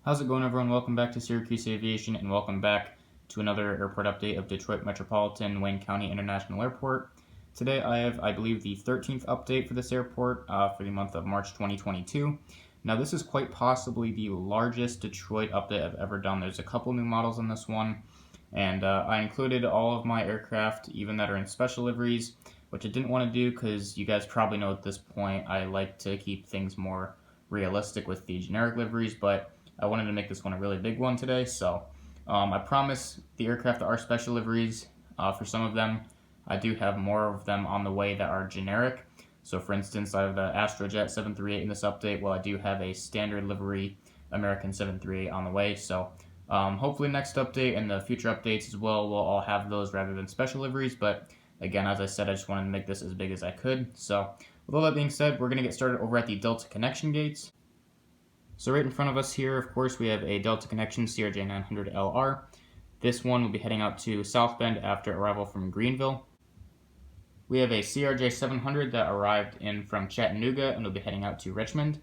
How's it going, everyone? Welcome back to Syracuse Aviation, and welcome back to another airport update of Detroit Metropolitan Wayne County International Airport. Today I have, I believe, the 13th update for this airport for the month of March 2022. Now this is quite possibly the largest Detroit update I've ever done. There's a couple new models in this one, and I included all of my aircraft, even that are in special liveries, which I didn't want to do because you guys probably know at this point I like to keep things more realistic with the generic liveries, but I wanted to make this one a really big one today, so I promise the aircraft are special liveries for some of them. I do have more of them on the way that are generic. So for instance, I have the Astrojet 738 in this update, while I do have a standard livery American 738 on the way. So hopefully next update and the future updates as well, we'll all have those rather than special liveries. But again, as I said, I just wanted to make this as big as I could. So with all that being said, we're going to get started over at the Delta connection gates. So right in front of us here, of course, we have a Delta Connection CRJ900LR. This one will be heading out to South Bend after arrival from Greenville. We have a CRJ700 that arrived in from Chattanooga and will be heading out to Richmond.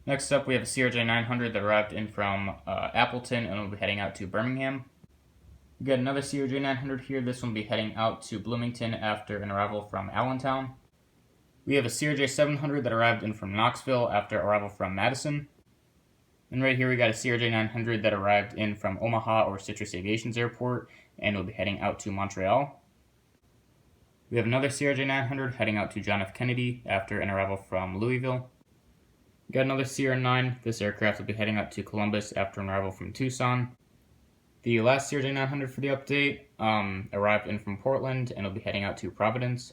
Next up, we have a CRJ900 that arrived in from Appleton and will be heading out to Birmingham. We got another CRJ900 here. This one will be heading out to Bloomington after an arrival from Allentown. We have a CRJ700 that arrived in from Knoxville after arrival from Madison. And right here we got a CRJ900 that arrived in from Omaha or Citrus Aviation's airport and will be heading out to Montreal. We have another CRJ900 heading out to John F. Kennedy after an arrival from Louisville. We got another CR9. This aircraft will be heading out to Columbus after an arrival from Tucson. The last CRJ900 for the update arrived in from Portland and will be heading out to Providence.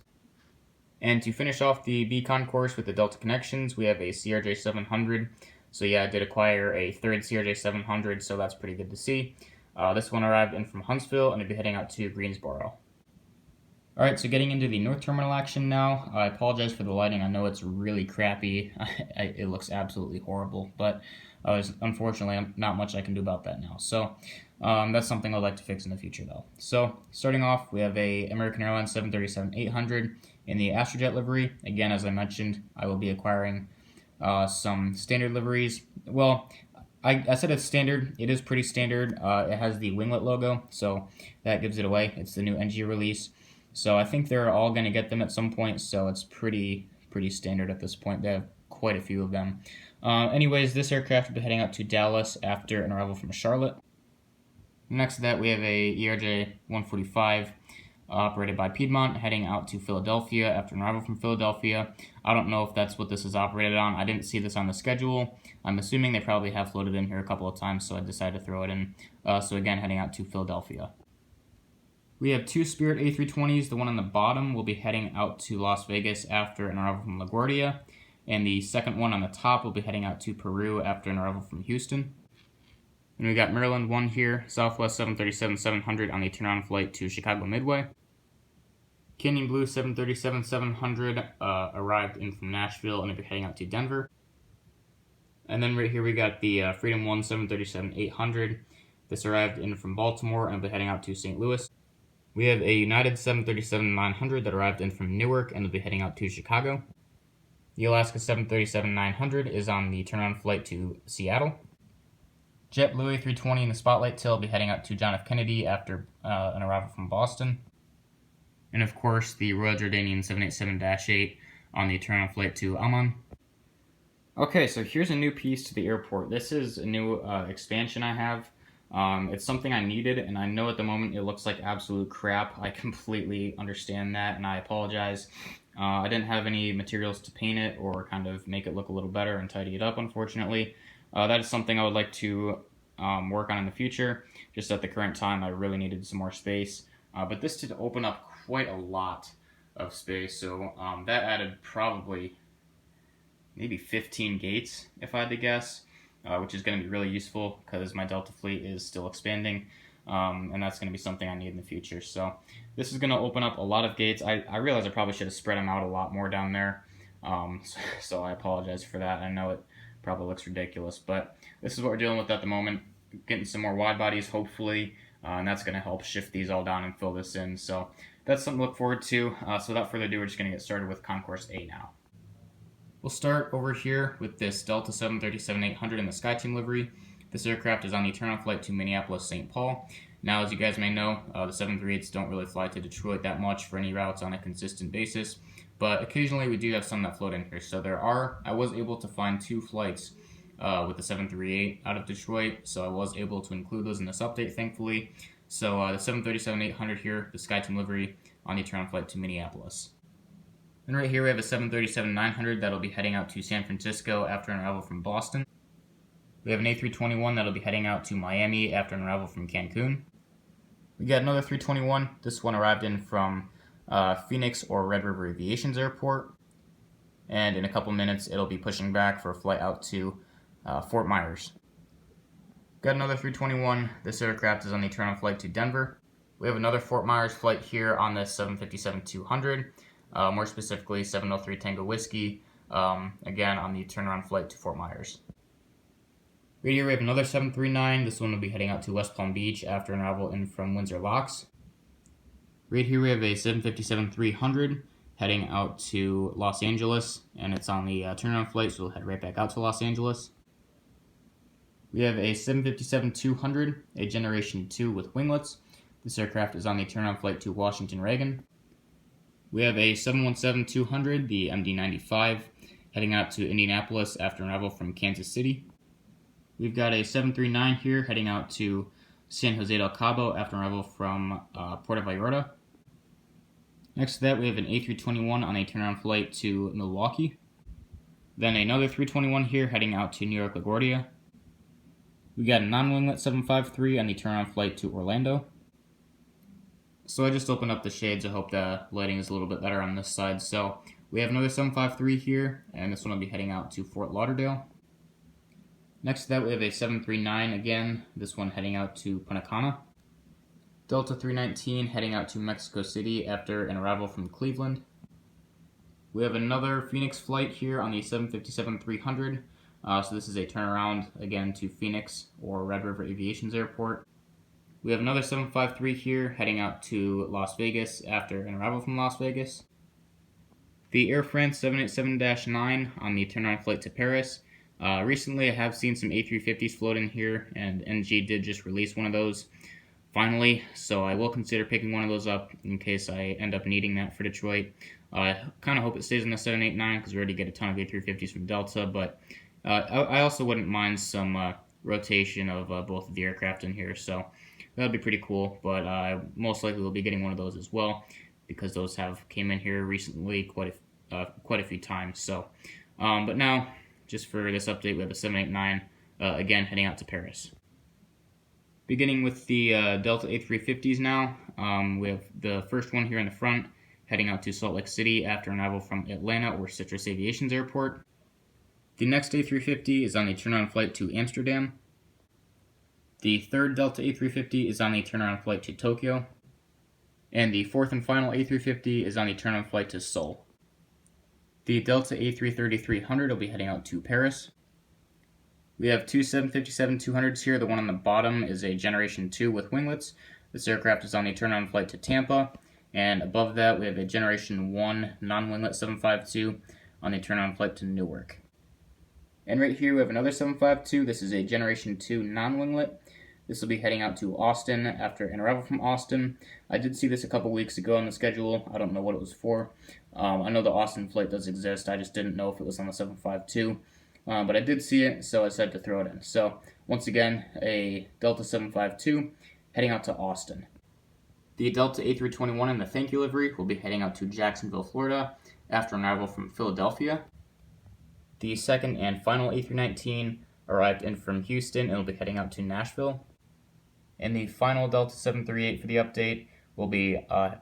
And to finish off the B Concourse with the Delta connections, we have a CRJ700. So yeah, I did acquire a third CRJ700, so that's pretty good to see. This one arrived in from Huntsville and will be heading out to Greensboro. Alright, so getting into the North Terminal action now. I apologize for the lighting. I know it's really crappy. It looks absolutely horrible, but unfortunately not much I can do about that now. So that's something I'd like to fix in the future though. So starting off, we have a American Airlines 737-800 in the Astrojet livery. Again, as I mentioned, I will be acquiring some standard liveries. Well, I said it's standard. It is pretty standard. It has the winglet logo, so that gives it away. It's the new NG release. So I think they're all going to get them at some point, so it's pretty standard at this point. They have quite a few of them. Anyways, this aircraft will be heading out to Dallas after an arrival from Charlotte. Next to that, we have a ERJ-145 operated by Piedmont heading out to Philadelphia after an arrival from Philadelphia. I don't know if that's what this is operated on. I didn't see this on the schedule. I'm assuming they probably have floated in here a couple of times, so I decided to throw it in. So again, heading out to Philadelphia. We have two Spirit A320s. The one on the bottom will be heading out to Las Vegas after an arrival from LaGuardia, and the second one on the top will be heading out to Peru after an arrival from Houston. And we got Maryland 1 here, Southwest 737-700 on the turn-on flight to Chicago Midway. Canyon Blue 737-700 arrived in from Nashville and will be heading out to Denver. And then right here we got the Freedom 1 737-800. This arrived in from Baltimore and will be heading out to St. Louis. We have a United 737-900 that arrived in from Newark and will be heading out to Chicago. The Alaska 737-900 is on the turn-on flight to Seattle. JetBlue A320 in the Spotlight Tail will be heading out to John F. Kennedy after an arrival from Boston. And of course, the Royal Jordanian 787-8 on the turn-on flight to Amman. Okay, so here's a new piece to the airport. This is a new expansion I have. It's something I needed, and I know at the moment it looks like absolute crap. I completely understand that, and I apologize. I didn't have any materials to paint it or kind of make it look a little better and tidy it up, unfortunately. That is something I would like to work on in the future. Just at the current time, I really needed some more space. But this did open up quite a lot of space, so that added probably maybe 15 gates, if I had to guess. Which is going to be really useful because my Delta fleet is still expanding, and that's going to be something I need in the future. So this is going to open up a lot of gates. I realize I probably should have spread them out a lot more down there, so I apologize for that. I know it probably looks ridiculous, but this is what we're dealing with at the moment. Getting some more wide bodies, hopefully, and that's going to help shift these all down and fill this in. So that's something to look forward to. So without further ado, we're just going to get started with Concourse A now. We'll start over here with this Delta 737-800 in the SkyTeam livery. This aircraft is on the turn-on flight to Minneapolis-St. Paul. Now, as you guys may know, the 738s don't really fly to Detroit that much for any routes on a consistent basis, but occasionally we do have some that float in here. So I was able to find 2 flights with the 738 out of Detroit, so I was able to include those in this update, thankfully. So the 737-800 here, the SkyTeam livery, on the turn-on flight to Minneapolis. And right here we have a 737-900 that'll be heading out to San Francisco after an arrival from Boston. We have an A321 that'll be heading out to Miami after an arrival from Cancun. We got another 321. This one arrived in from Phoenix or Red River Aviation's airport. And in a couple minutes, it'll be pushing back for a flight out to Fort Myers. Got another 321. This aircraft is on the turn-on flight to Denver. We have another Fort Myers flight here on this 757-200. More specifically, 703 Tango Whiskey, again on the turnaround flight to Fort Myers. Right here we have another 739. This one will be heading out to West Palm Beach after an arrival in from Windsor Locks. Right here we have a 757-300 heading out to Los Angeles, and it's on the turnaround flight, so we'll head right back out to Los Angeles. We have a 757-200, a Generation 2 with winglets. This aircraft is on the turnaround flight to Washington Reagan. We have a 717-200, the MD-95, heading out to Indianapolis after an arrival from Kansas City. We've got a 739 here heading out to San Jose del Cabo after an arrival from Puerto Vallarta. Next to that, we have an A321 on a turnaround flight to Milwaukee. Then another 321 here heading out to New York LaGuardia. We got a non-winglet 753 on the turnaround flight to Orlando. So I just opened up the shades. I hope the lighting is a little bit better on this side. So we have another 753 here, and this one will be heading out to Fort Lauderdale. Next to that, we have a 739 again, this one heading out to Punta Cana. Delta 319 heading out to Mexico City after an arrival from Cleveland. We have another Phoenix flight here on the 757-300. So this is a turnaround again to Phoenix or Red River Aviation's airport. We have another 753 here heading out to Las Vegas after an arrival from Las Vegas. The Air France 787-9 on the turnaround flight to Paris. Recently I have seen some A350s float in here, and NG did just release one of those finally, so I will consider picking one of those up in case I end up needing that for Detroit. I kind of hope it stays in the 789 because we already get a ton of A350s from Delta, but I also wouldn't mind some rotation of both of the aircraft in here, so that would be pretty cool, but I most likely will be getting one of those as well because those have came in here recently quite a few times. So, but now, just for this update, we have a 789 again heading out to Paris. Beginning with the Delta A350s now, we have the first one here in the front heading out to Salt Lake City after an arrival from Atlanta or Citrus Aviation's airport. The next A350 is on the turnaround flight to Amsterdam. The third Delta A350 is on the turnaround flight to Tokyo. And the fourth and final A350 is on the turnaround flight to Seoul. The Delta A330-300 will be heading out to Paris. We have two 757-200s here. The one on the bottom is a Generation 2 with winglets. This aircraft is on the turnaround flight to Tampa. And above that, we have a Generation 1 non-winglet 752 on the turnaround flight to Newark. And right here, we have another 752. This is a Generation 2 non-winglet. This will be heading out to Austin after an arrival from Austin. I did see this a couple weeks ago on the schedule. I don't know what it was for. I know the Austin flight does exist. I just didn't know if it was on the 752. But I did see it, so I decided to throw it in. So, once again, a Delta 752 heading out to Austin. The Delta A321 in the thank you livery will be heading out to Jacksonville, Florida after an arrival from Philadelphia. The second and final A319 arrived in from Houston and will be heading out to Nashville. And the final Delta 738 for the update will be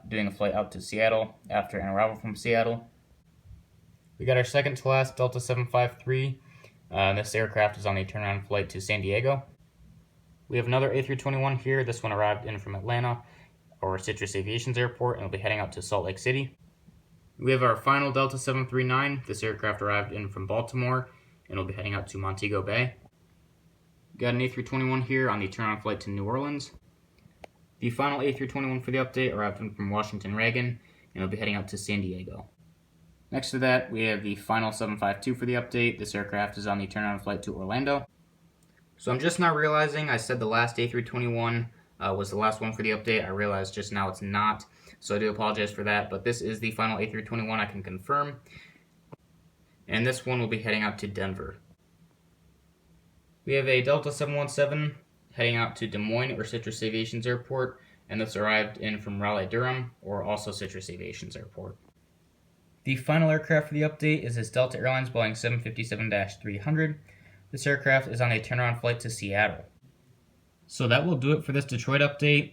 doing a flight out to Seattle after an arrival from Seattle. We got our second to last Delta 753. This aircraft is on a turnaround flight to San Diego. We have another A321 here. This one arrived in from Atlanta or Citrus Aviation's airport and will be heading out to Salt Lake City. We have our final Delta 739. This aircraft arrived in from Baltimore and will be heading out to Montego Bay. Got an A321 here on the turnaround flight to New Orleans. The final A321 for the update arrived in from Washington Reagan and will be heading out to San Diego. Next to that, we have the final 752 for the update. This aircraft is on the turnaround flight to Orlando. So I'm just now realizing I said the last A321 was the last one for the update. I realized just now it's not, so I do apologize for that, but this is the final A321 I can confirm. And this one will be heading out to Denver. We have a Delta 717 heading out to Des Moines or Citrus Aviation's airport, and this arrived in from Raleigh-Durham or also Citrus Aviation's airport. The final aircraft for the update is this Delta Airlines Boeing 757-300. This aircraft is on a turnaround flight to Seattle. So that will do it for this Detroit update.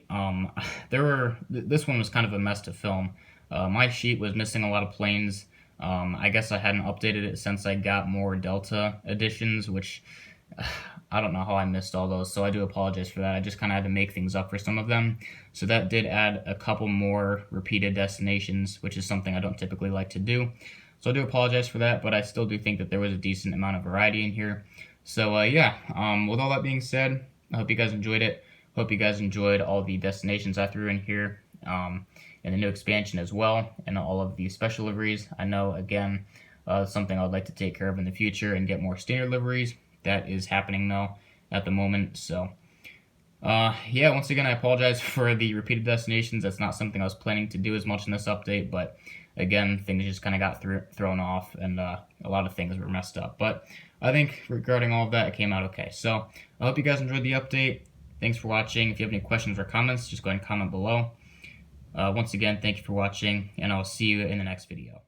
This one was kind of a mess to film. My sheet was missing a lot of planes. I guess I hadn't updated it since I got more Delta editions, which I don't know how I missed all those, so I do apologize for that. I just kind of had to make things up for some of them. So that did add a couple more repeated destinations, which is something I don't typically like to do. So I do apologize for that, but I still do think that there was a decent amount of variety in here. So with all that being said, I hope you guys enjoyed it. Hope you guys enjoyed all the destinations I threw in here, and the new expansion as well, and all of the special liveries. I know, again, something I would like to take care of in the future and get more standard liveries. That is happening though at the moment. So once again, I apologize for the repeated destinations. That's not something I was planning to do as much in this update, but again, things just kind of got thrown off, and a lot of things were messed up. But I think regarding all of that, it came out okay. So I hope you guys enjoyed the update. Thanks for watching. If you have any questions or comments, just go ahead and comment below. Once again, thank you for watching, and I'll see you in the next video.